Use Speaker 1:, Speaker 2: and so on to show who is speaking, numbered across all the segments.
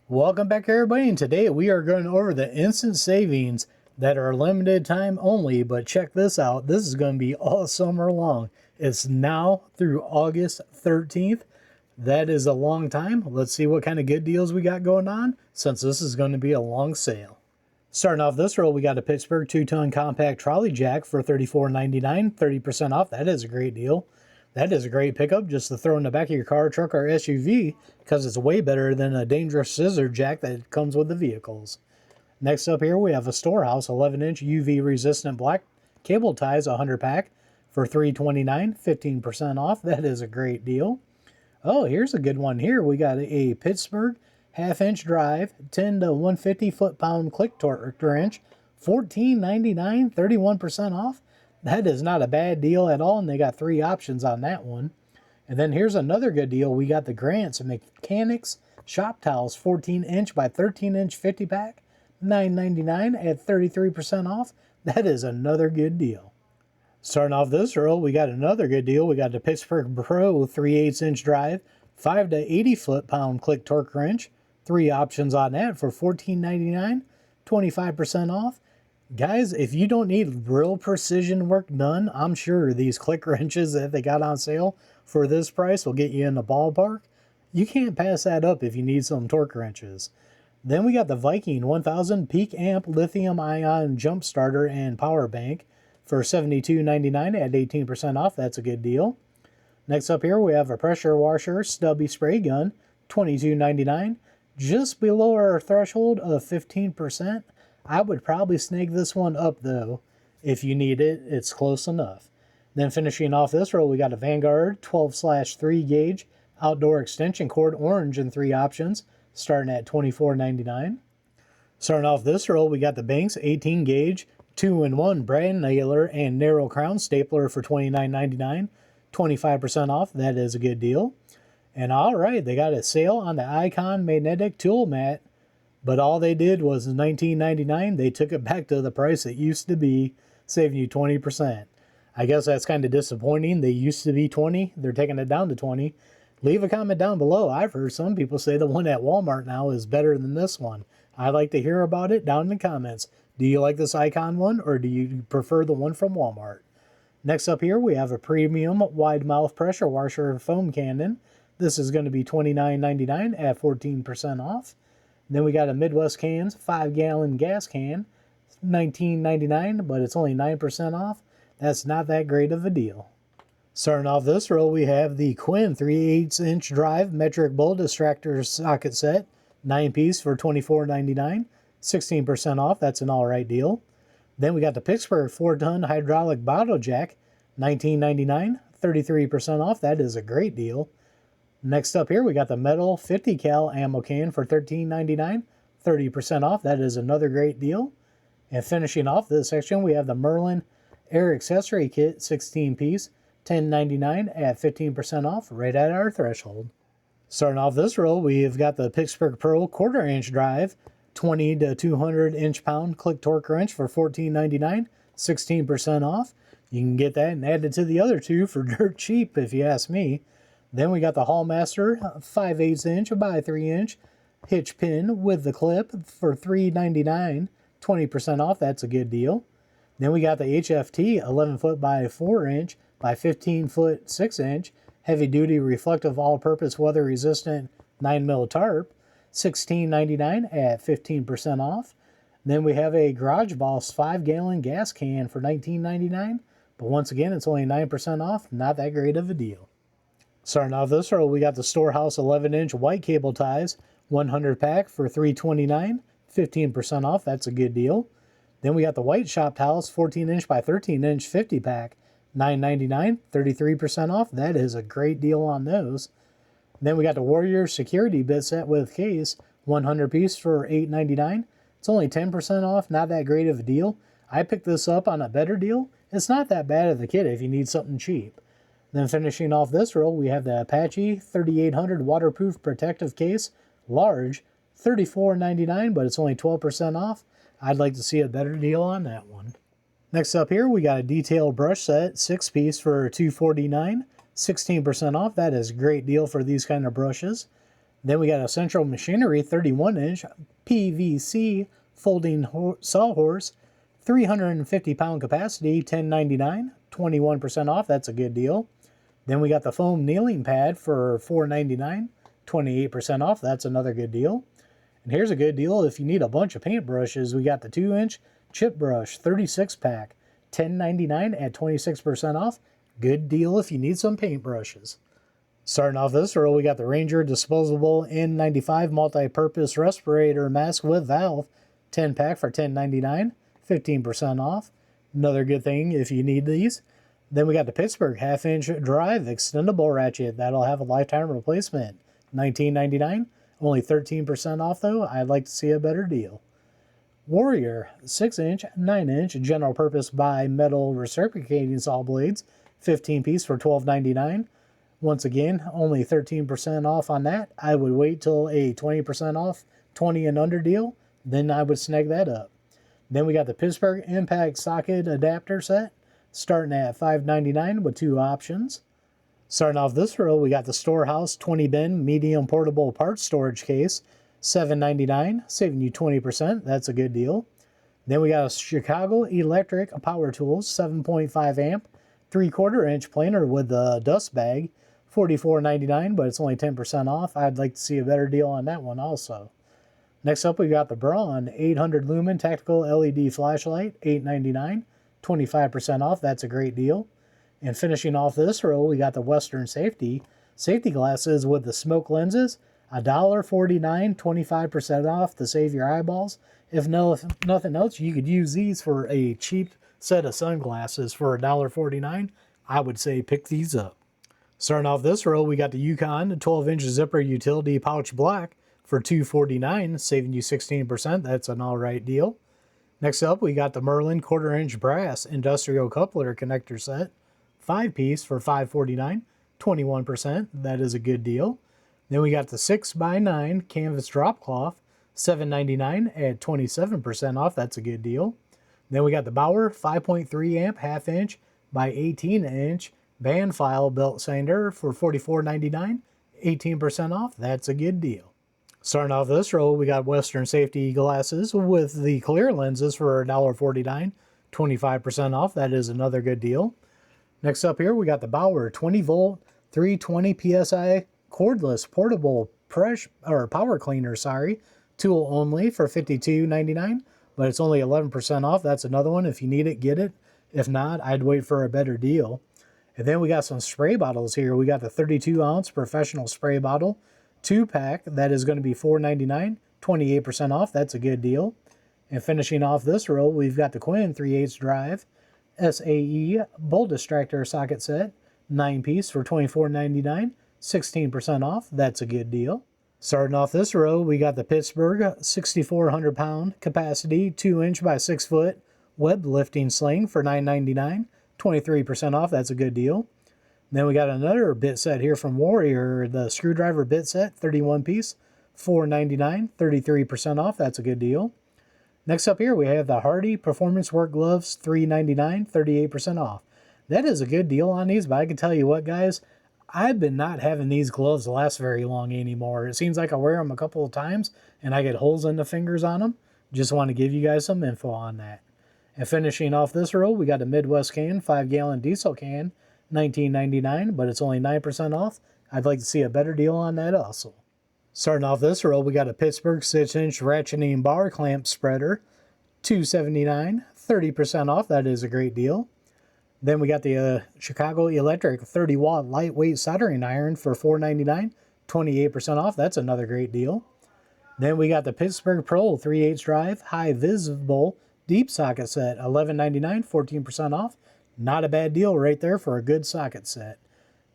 Speaker 1: Welcome back everybody, and today we are going over the instant savings that are limited time only, but check this out. This is going to be all summer long. It's now through August 13th. That is a long time. Let's see what kind of good deals we got going on since this is going to be a long sale. Starting off this roll, we got a Pittsburgh 2-ton compact trolley jack for $34.99, 30% off. That is a great deal. That is a great pickup just to throw in the back of your car, truck, or SUV because it's way better than a dangerous scissor jack that comes with the vehicles. Next up here, we have a Storehouse 11-inch UV resistant black cable ties 100 pack for $329, 15% off. That is a great deal. Oh, here's a good one here. We got a Pittsburgh half-inch drive 10 to 150 foot-pound click torque wrench, $14.99, 31% off. That is not a bad deal at all, and they got 3 options on that one. And then here's another good deal. We got the Grants Mechanics Shop Towels 14-inch by 13-inch 50-pack, $9.99 at 33% off. That is another good deal. Starting off this row, we got another good deal. We got the Pittsburgh Pro 3/8-inch drive, 5 to 80 foot-pound click torque wrench. 3 options on that for $14.99, 25% off. Guys, if you don't need real precision work done, I'm sure these click wrenches that they got on sale for this price will get you in the ballpark. You can't pass that up if you need some torque wrenches. Then we got the Viking 1000 peak amp lithium ion jump starter and power bank for $72.99 at 18% off. That's a good deal. Next up here we have a pressure washer stubby spray gun, $22.99, just below our threshold of 15%. I would probably snag this one up though. If you need it, it's close enough. Then finishing off this row, we got a Vanguard 12/3 gauge outdoor extension cord orange in 3 options, starting at $24.99. Starting off this row, we got the Banks 18 gauge 2-in-1 brand nailer and narrow crown stapler for $29.99, 25% off. That is a good deal. And all right, they got a sale on the Icon magnetic tool mat. But all they did was in $19.99, they took it back to the price it used to be, saving you 20%. I guess that's kind of disappointing. They used to be 20, they're taking it down to 20. Leave a comment down below. I've heard some people say the one at Walmart now is better than this one. I'd like to hear about it down in the comments. Do you like this Icon one, or do you prefer the one from Walmart? Next up here, we have a premium wide mouth pressure washer foam cannon. This is going to be $29.99 at 14% off. Then we got a Midwest Cans 5-gallon gas can, $19.99, but it's only 9% off. That's not that great of a deal. Starting off this row, we have the Quinn 3/8-inch drive metric bowl distractor socket set, 9-piece for $24.99, 16% off. That's an alright deal. Then we got the Pittsburgh 4-ton hydraulic bottle jack, $19.99, 33% off. That is a great deal. Next up here, we got the metal 50 cal ammo can for $13.99, 30% off. That is another great deal. And finishing off this section, we have the Merlin Air Accessory Kit 16-piece, $10.99 at 15% off, right at our threshold. Starting off this row, we've got the Pittsburgh Pro 1/4-inch drive, 20 to 200-inch pound click torque wrench for $14.99, 16% off. You can get that and add it to the other two for dirt cheap, if you ask me. Then we got the Hallmaster 5/8-inch by 3-inch hitch pin with the clip for $3.99, 20% off. That's a good deal. Then we got the HFT 11-foot by 4-inch by 15-foot 6-inch heavy-duty reflective all-purpose weather-resistant 9mm tarp, $16.99 at 15% off. Then we have a Garage Boss 5-gallon gas can for $19.99, but once again, it's only 9% off. Not that great of a deal. Starting off this row, we got the Storehouse 11-inch white cable ties, 100 pack for $329, 15% off. That's a good deal. Then we got the white shop towels, 14-inch by 13-inch 50 pack, $9.99, 33% off. That is a great deal on those. Then we got the Warrior security bit set with case, 100 piece for $8.99. It's only 10% off. Not that great of a deal. I picked this up on a better deal. It's not that bad of a kit if you need something cheap. Then finishing off this row, we have the Apache 3800 waterproof protective case, large, $34.99, but it's only 12% off. I'd like to see a better deal on that one. Next up here, we got a detailed brush set, 6-piece for $249, 16% off. That is a great deal for these kind of brushes. Then we got a Central Machinery 31-inch PVC folding sawhorse, 350-pound capacity, $10.99, 21% off. That's a good deal. Then we got the foam kneeling pad for $4.99, 28% off. That's another good deal. And here's a good deal if you need a bunch of paintbrushes. We got the 2-inch chip brush 36-pack, $10.99 at 26% off. Good deal if you need some paintbrushes. Starting off this row, we got the Ranger disposable N95 multi-purpose respirator mask with valve, 10-pack for $10.99, 15% off. Another good thing if you need these. Then we got the Pittsburgh half-inch drive extendable ratchet. That'll have a lifetime replacement, $19.99, only 13% off though. I'd like to see a better deal. Warrior 6-inch, 9-inch general purpose bi-metal reciprocating saw blades, 15 piece for $12.99. Once again, only 13% off on that. I would wait till a 20% off, 20 and under deal, then I would snag that up. Then we got the Pittsburgh Impact Socket Adapter Set, starting at $5.99 with 2 options. Starting off this row, we got the Storehouse 20-bin medium portable parts storage case, $7.99, saving you 20%. That's a good deal. Then we got a Chicago Electric Power Tools 7.5 amp, 3/4 inch planer with the dust bag, $44.99, but it's only 10% off. I'd like to see a better deal on that one also. Next up, we got the Braun 800 lumen tactical LED flashlight, $8.99, 25% off. That's a great deal. And finishing off this row, we got the Western safety glasses with the smoke lenses, $1.49, 25% off to save your eyeballs. If nothing else, you could use these for a cheap set of sunglasses for $1.49. I would say pick these up. Starting off this row, we got the Yukon 12-inch zipper utility pouch black for $2.49, saving you 16%. That's an alright deal. Next up, we got the Merlin 1/4-inch brass industrial coupler connector set, 5-piece for $5.49, 21%. That is a good deal. Then we got the 6x9 canvas drop cloth, $7.99 at 27% off. That's a good deal. Then we got the Bauer 5.3 amp 1/2 inch by 18 inch band file belt sander for $44.99, 18% off. That's a good deal. Starting off this row, we got Western safety glasses with the clear lenses for $1.49, 25% off. That is another good deal. Next up here, we got the Bauer 20-volt, 320 PSI cordless portable power cleaner, tool only for $52.99, but it's only 11% off. That's another one. If you need it, get it. If not, I'd wait for a better deal. And then we got some spray bottles here. We got the 32-ounce professional spray bottle, 2-pack. That is going to be $4.99, 28% off. That's a good deal. And finishing off this row, we've got the Quinn 3/8 drive SAE bolt distractor socket set, 9-piece for $24.99, 16% off. That's a good deal. Starting off this row, we got the Pittsburgh 6,400-pound capacity 2-inch by 6-foot web lifting sling for $9.99, 23% off. That's a good deal. Then we got another bit set here from Warrior, the screwdriver bit set, 31-piece, $4.99, 33% off. That's a good deal. Next up here, we have the Hardy Performance Work Gloves, $3.99, 38% off. That is a good deal on these, but I can tell you what, guys, I've been not having these gloves last very long anymore. It seems like I wear them a couple of times, and I get holes in the fingers on them. Just want to give you guys some info on that. And finishing off this row, we got a Midwest can, 5-gallon diesel can, $19.99, but it's only 9% off. I'd like to see a better deal on that also. Starting off this row, we got a Pittsburgh 6-inch ratcheting bar clamp spreader, $2.79, 30% off. That is a great deal. Then we got the Chicago Electric 30-watt lightweight soldering iron for $4.99, 28% off. That's another great deal. Then we got the Pittsburgh Pro 3/8 drive high visible deep socket set, $11.99, 14% off. Not a bad deal right there for a good socket set.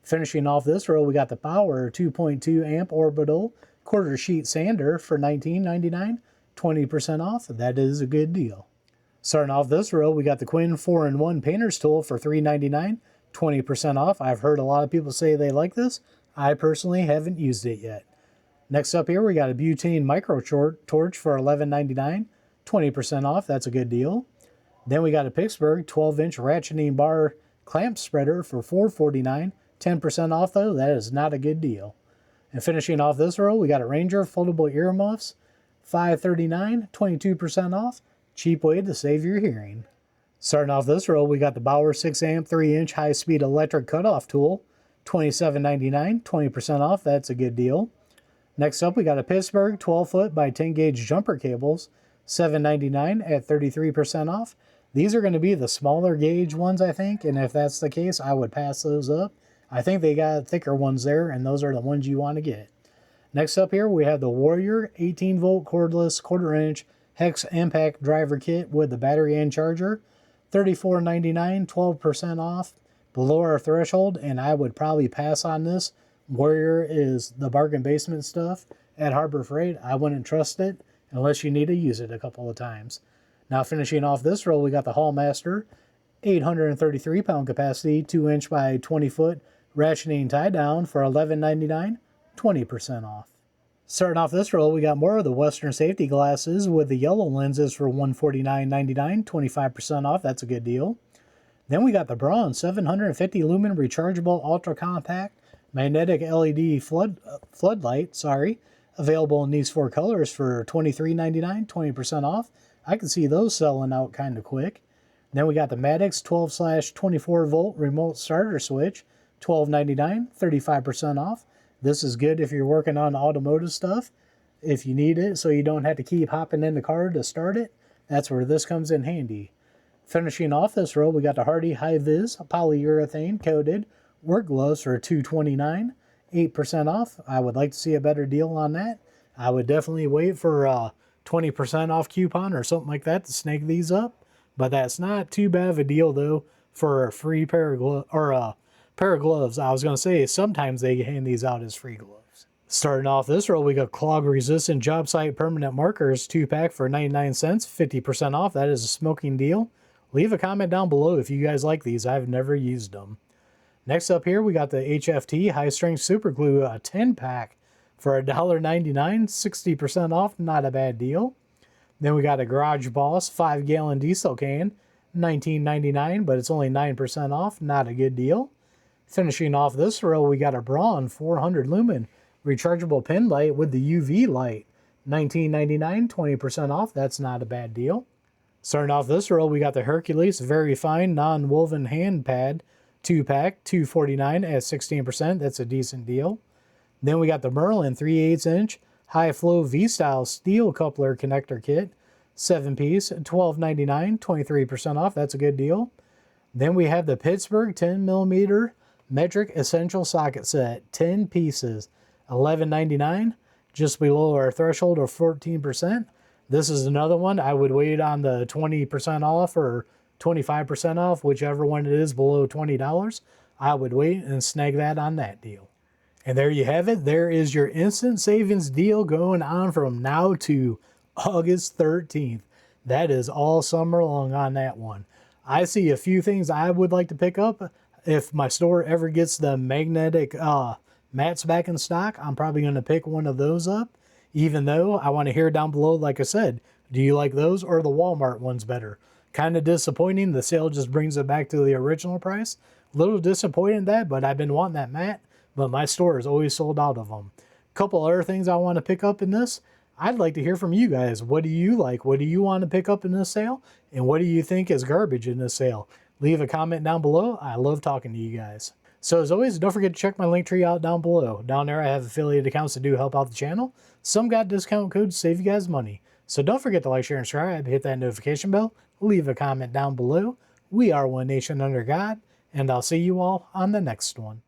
Speaker 1: Finishing off this row, we got the Power 2.2 amp orbital quarter sheet sander for $19.99, 20% off. That is a good deal. Starting off this row, we got the Quinn 4-in-1 painter's tool for $3.99, 20% off. I've heard a lot of people say they like this. I personally haven't used it yet. Next up here, we got a butane micro torch for $11.99, 20% off. That's a good deal. Then we got a Pittsburgh 12-inch ratcheting bar clamp spreader for $4.49, 10% off though. That is not a good deal. And finishing off this row, we got a Ranger foldable earmuffs, $5.39, 22% off. Cheap way to save your hearing. Starting off this row, we got the Bauer 6 amp 3-inch high-speed electric cutoff tool, $27.99, 20% off. That's a good deal. Next up, we got a Pittsburgh 12-foot by 10-gauge jumper cables, $7.99 at 33% off. These are going to be the smaller gauge ones, I think, and if that's the case, I would pass those up. I think they got thicker ones there, and those are the ones you want to get. Next up here, we have the Warrior 18-volt cordless 1/4-inch hex impact driver kit with the battery and charger, $34.99, 12% off, below our threshold, and I would probably pass on this. Warrior is the bargain basement stuff at Harbor Freight. I wouldn't trust it unless you need to use it a couple of times. Now finishing off this row, we got the Hallmaster 833-pound capacity 2-inch by 20-foot rationing tie down for $11.99, 20% off. Starting off this row, we got more of the Western safety glasses with the yellow lenses for $149.99, 25% off. That's a good deal. Then we got the Braun 750 lumen rechargeable ultra compact magnetic LED floodlight, available in these 4 colors for $23.99, 20% off. I can see those selling out kind of quick. Then we got the Maddox 12/24 volt remote starter switch, $12.99, 35% off. This is good if you're working on automotive stuff. If you need it so you don't have to keep hopping in the car to start it, that's where this comes in handy. Finishing off this row, we got the Hardy High-Vis polyurethane coated work gloves for $229, 8% off. I would like to see a better deal on that. I would definitely wait for a 20% off coupon or something like that to snag these up. But that's not too bad of a deal though for a free pair of gloves. I was going to say sometimes they hand these out as free gloves. Starting off this row, we got clog resistant job site permanent markers 2-pack for 99 cents, 50% off. That is a smoking deal. Leave a comment down below if you guys like these. I've never used them. Next up here, we got the HFT high strength super glue 10-pack for $1.99, 60% off. Not a bad deal. Then we got a Garage Boss 5-gallon diesel can, $19.99, but it's only 9% off. Not a good deal. Finishing off this row, we got a Braun 400 lumen rechargeable pen light with the UV light, $19.99, 20% off. That's not a bad deal. Starting off this row, we got the Hercules Very Fine Non-Woven Hand Pad 2-pack, $249 at 16%. That's a decent deal. Then we got the Merlin 3/8-inch High Flow V-Style Steel Coupler Connector Kit, 7-piece, $12.99, 23% off. That's a good deal. Then we have the Pittsburgh 10mm Metric Essential Socket Set, 10 pieces, $11.99, just below our threshold of 14%. This is another one. I would wait on the 20% off or 25% off, whichever one it is below $20. I would wait and snag that on that deal. And there you have it. There is your instant savings deal going on from now to August 13th. That is all summer long on that one. I see a few things I would like to pick up. If my store ever gets the magnetic mats back in stock, I'm probably going to pick one of those up. Even though I want to hear down below, like I said, do you like those or the Walmart ones better? Kind of disappointing. The sale just brings it back to the original price. A little disappointed in that, but I've been wanting that mat, but my store is always sold out of them. A couple other things I want to pick up in this. I'd like to hear from you guys. What do you like? What do you want to pick up in this sale? And what do you think is garbage in this sale? Leave a comment down below. I love talking to you guys. So as always, don't forget to check my link tree out down below. Down there I have affiliate accounts that do help out the channel. Some got discount codes to save you guys money. So don't forget to like, share, and subscribe. Hit that notification bell. Leave a comment down below. We are one nation under God. And I'll see you all on the next one.